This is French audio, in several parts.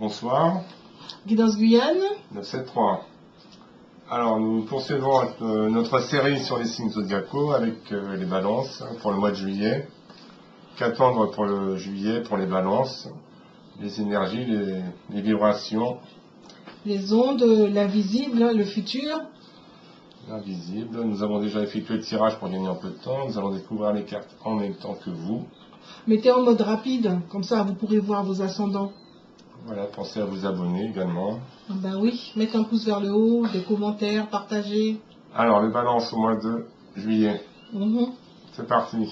Bonsoir, Guidance Guyane. 973. Alors, nous poursuivons notre série sur les signes zodiacaux avec les balances pour le mois de juillet. Qu'attendre pour le juillet, pour les balances, les énergies, les vibrations. Les ondes, l'invisible, le futur. L'invisible. Nous avons déjà effectué le tirage pour gagner un peu de temps. Nous allons découvrir les cartes en même temps que vous. Mettez en mode rapide, comme ça vous pourrez voir vos ascendants. Voilà, pensez à vous abonner également. Ben oui, mettez un pouce vers le haut, des commentaires, partagez. Alors, les balances au mois de juillet. C'est parti.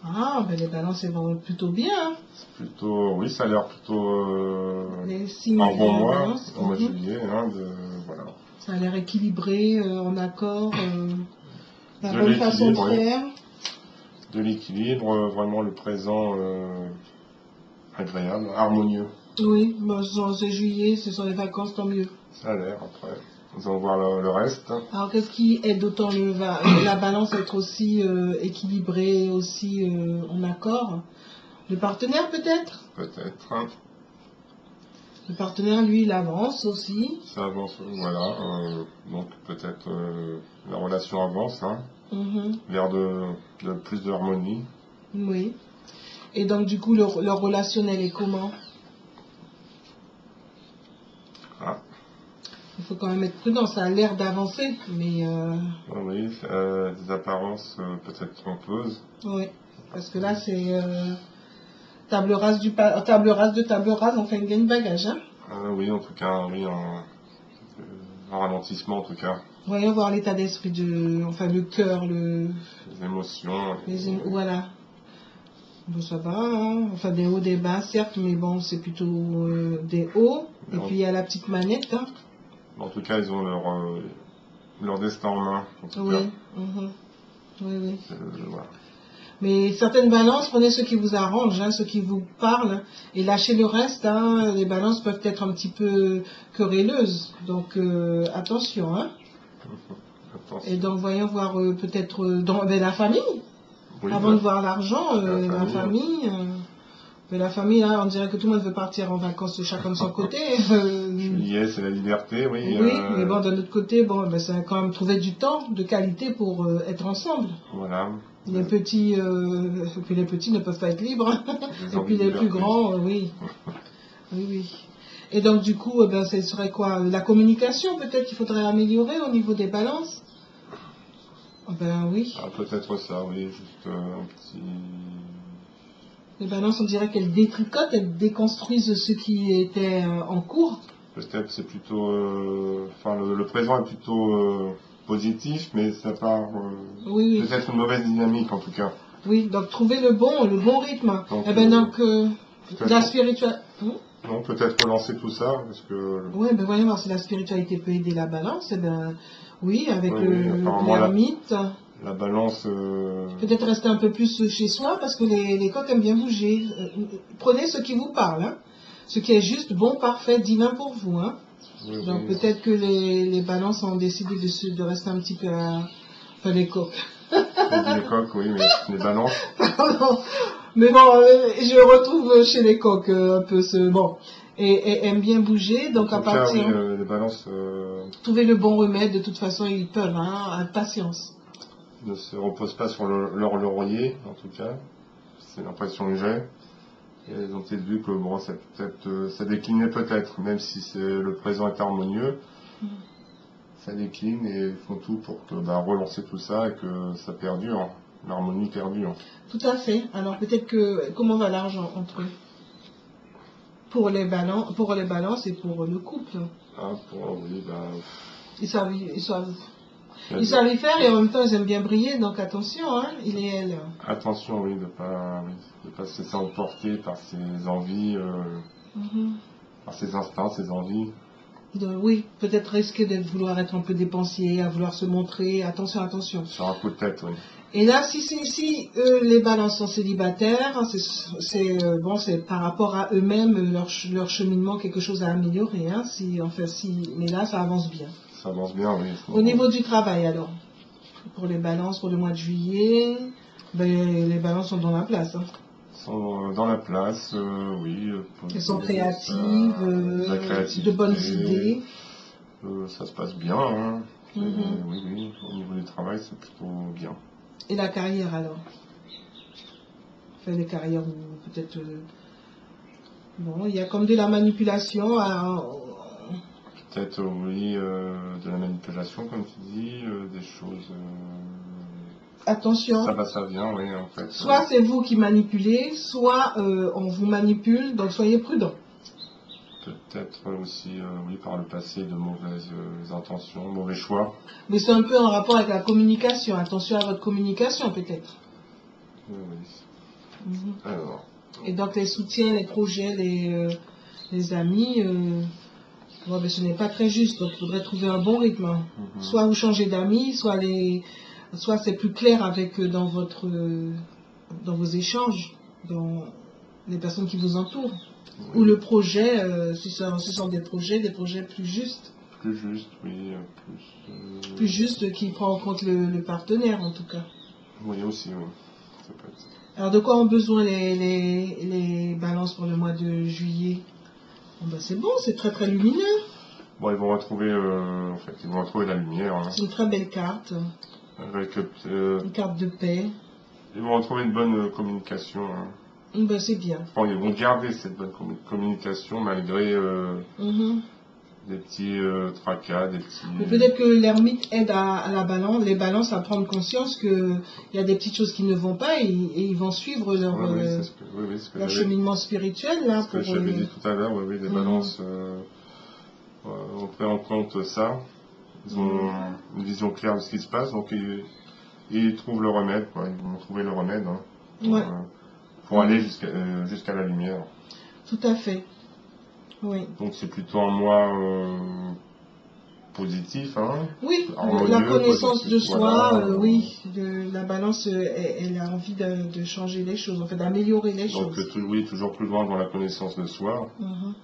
Ah, ben les balances, elles vont plutôt bien. Plutôt, oui, ça a l'air plutôt Les signes un bon mois, balance. au mois de juillet. Voilà. Ça a l'air équilibré, en accord, la De bonne façon de l'équilibre, faire. De l'équilibre, vraiment le présent agréable, harmonieux. Oui, ben, c'est juillet, ce sont les vacances, tant mieux. Ça a l'air, après. Nous allons voir le reste. Alors, qu'est-ce qui aide autant la balance à être aussi équilibrée, aussi en accord? Le partenaire, peut-être? Peut-être. Le partenaire, lui, il avance aussi. Ça avance, voilà. Donc peut-être la relation avance, vers de plus d'harmonie. Oui. Et donc, du coup, leur relationnel est comment? Il faut quand même être prudent, ça a l'air d'avancer, mais... Oui, des apparences peut-être trompeuses. Oui, parce que là, c'est table rase table rase, enfin, il gagne bagage, hein. Oui, en tout cas, oui, un ralentissement, en tout cas. Voyons voir l'état d'esprit enfin, le cœur, les émotions. Voilà. Bon, ça va, hein. Enfin, des hauts, des bas, certes, mais bon, c'est plutôt des hauts. Et puis, il y a la petite manette, hein. En tout cas, ils ont leur destin en main. En tout cas. Oui. Voilà. Mais certaines balances, prenez ce qui vous arrange, hein, ce qui vous parle, et lâchez le reste. Hein. Les balances peuvent être un petit peu querelleuses, donc attention. Hein. Attention. Et donc, voyons voir peut-être dans la famille. Oui, avant de voir l'argent, la famille. Mais la famille, là, on dirait que tout le monde veut partir en vacances, chacun de son côté. Juillet, c'est la liberté, oui. Oui, mais bon, d'un autre côté, bon, ben, c'est quand même trouver du temps de qualité pour être ensemble. Voilà. Les petits, et puis les petits ne peuvent pas être libres. Et puis les plus grands, oui. Oui. Et donc, du coup, ben, ce serait quoi? La communication, peut-être qu'il faudrait améliorer au niveau des balances? Ben oui. Ah, peut-être ça, oui, juste un petit... Les balances, on dirait qu'elles détricotent, elles déconstruisent ce qui était en cours. Peut-être c'est plutôt... Enfin, le présent est plutôt positif, mais ça part... Oui. Peut-être une mauvaise dynamique, en tout cas. Oui, donc trouver le bon rythme. Donc, la spiritualité... Non, peut-être relancer tout ça, parce que... Oui, ben voyons voir si la spiritualité peut aider la balance. Eh ben, oui, avec l'ermite. La balance... Peut-être rester un peu plus chez soi, parce que les coqs aiment bien bouger. Prenez ce qui vous parle, hein. Ce qui est juste, bon, parfait, divin pour vous. Hein. Oui, donc peut-être que les balances ont décidé de rester un petit peu à... Enfin, les coqs. Les coqs, oui, mais les balances... Mais bon, je retrouve chez les coqs un peu ce... Bon, et aiment bien bouger, donc à partir... Oui, les balances... Trouver le bon remède, de toute façon, ils peuvent, hein, patience. Ne se reposent pas sur leur laurier, en tout cas. C'est l'impression que j'ai. Et ils ont peut-être vu que bon, ça déclinait peut-être, même si le présent est harmonieux. Ça décline et ils font tout pour relancer tout ça et que ça perdure, l'harmonie perdure. Tout à fait. Alors peut-être que... Comment va l'argent entre eux? Pour les balances et pour le couple. Oui, Ils savent y faire et en même temps ils aiment bien briller, donc attention, hein, il et elle. Attention, oui, de pas se laisser emporter par ses envies, par ses instincts, ses envies. Oui, peut-être risquer de vouloir être un peu dépensier, à vouloir se montrer, attention. Sur un coup de tête, oui. Et là, si les balances sont célibataires, c'est par rapport à eux-mêmes, leur cheminement, quelque chose à améliorer, hein, mais là, ça avance bien. Ça avance bien, oui. Au niveau du travail, alors, pour les balances, pour le mois de juillet, les balances sont dans la place. Hein. sont dans la place, oui. Elles sont créatives, la créativité, de bonnes idées. Ça se passe bien, hein. Mhm. Oui, oui, au niveau du travail, c'est plutôt bien. Et la carrière alors? Enfin, les carrières où peut-être... bon, il y a comme de la manipulation Peut-être, oui, de la manipulation, comme tu dis, des choses... Attention. Ça va, ça vient, oui, en fait. Soit c'est vous qui manipulez, soit on vous manipule, donc soyez prudents. Peut-être aussi, oui, par le passé, de mauvaises intentions, mauvais choix. Mais c'est un peu en rapport avec la communication. Attention à votre communication, peut-être. Oui. Mhm. Alors, Et donc les soutiens, les projets, les amis, bon, ben, ce n'est pas très juste. Donc il faudrait trouver un bon rythme. mhm. Soit vous changez d'amis, soit c'est plus clair avec dans vos échanges, dans les personnes qui vous entourent. Oui. Ou le projet, ce sont des projets plus justes. Plus juste, oui. Plus juste qui prend en compte le partenaire, en tout cas. Oui, aussi, oui. Ça peut être ça. Alors, de quoi ont besoin les balances pour le mois de juillet? Bon, ben, c'est bon, c'est très très lumineux. Bon, ils vont retrouver, en fait, ils vont retrouver la lumière. Hein, C'est une très belle carte. avec, Une carte de paix. ils vont retrouver une bonne communication. Hein. Ben, c'est bien. Bon, ils vont garder cette bonne communication malgré Mhm. des petits tracas, des petits... Mais peut-être que l'ermite aide à la balance, les balances à prendre conscience qu'il y a des petites choses qui ne vont pas et ils vont suivre leur, Oui, c'est ce que, oui, ce que leur j'avais- cheminement spirituel. Là, ce que j'avais dit tout à l'heure, oui, les Mhm. balances ont pris en compte ça. Ils ont une vision claire de ce qui se passe, donc ils trouvent le remède, quoi. Ils vont trouver le remède hein, Ouais. pour aller jusqu'à la lumière. Tout à fait. Oui. Donc c'est plutôt un mois positif, hein. Oui, Harmonieux, la connaissance positif, de soi, voilà. oui, la balance, elle a envie de changer les choses, en fait, d'améliorer les Donc choses. oui, toujours plus loin dans la connaissance de soi. Mhm.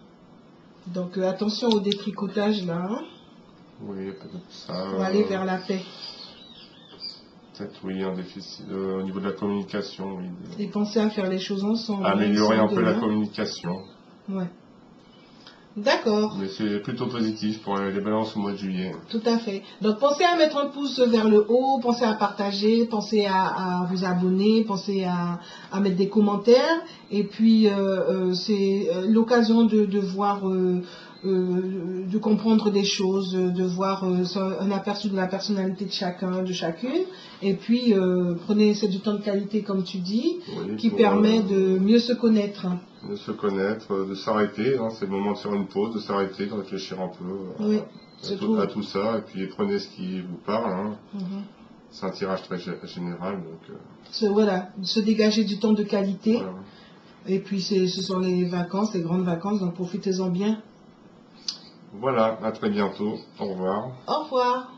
Donc attention au détricotage là, hein, Oui, peut-être ça. pour aller vers la paix. Peut-être oui, un déficit au niveau de la communication, oui. Et pensez à faire les choses ensemble. Améliorer un peu la demain. communication. Ouais. D'accord. Mais c'est plutôt positif pour les balances au mois de juillet. Tout à fait. Donc pensez à mettre un pouce vers le haut, pensez à partager, pensez à vous abonner, pensez à mettre des commentaires. Et puis c'est l'occasion de voir, de comprendre des choses, de voir un aperçu de la personnalité de chacun, de chacune. Et puis c'est du temps de qualité comme tu dis, Oui, qui pour, permet de mieux se connaître. de se connaître, de s'arrêter. Hein, c'est le moment de faire une pause, de s'arrêter, de réfléchir un peu Oui, à tout ça. Et puis prenez ce qui vous parle. Hein. Mhm. C'est un tirage très général. Donc, Voilà, se dégager du temps de qualité. voilà. Et puis ce sont les vacances, les grandes vacances, donc profitez-en bien. Voilà, à très bientôt. Au revoir. Au revoir.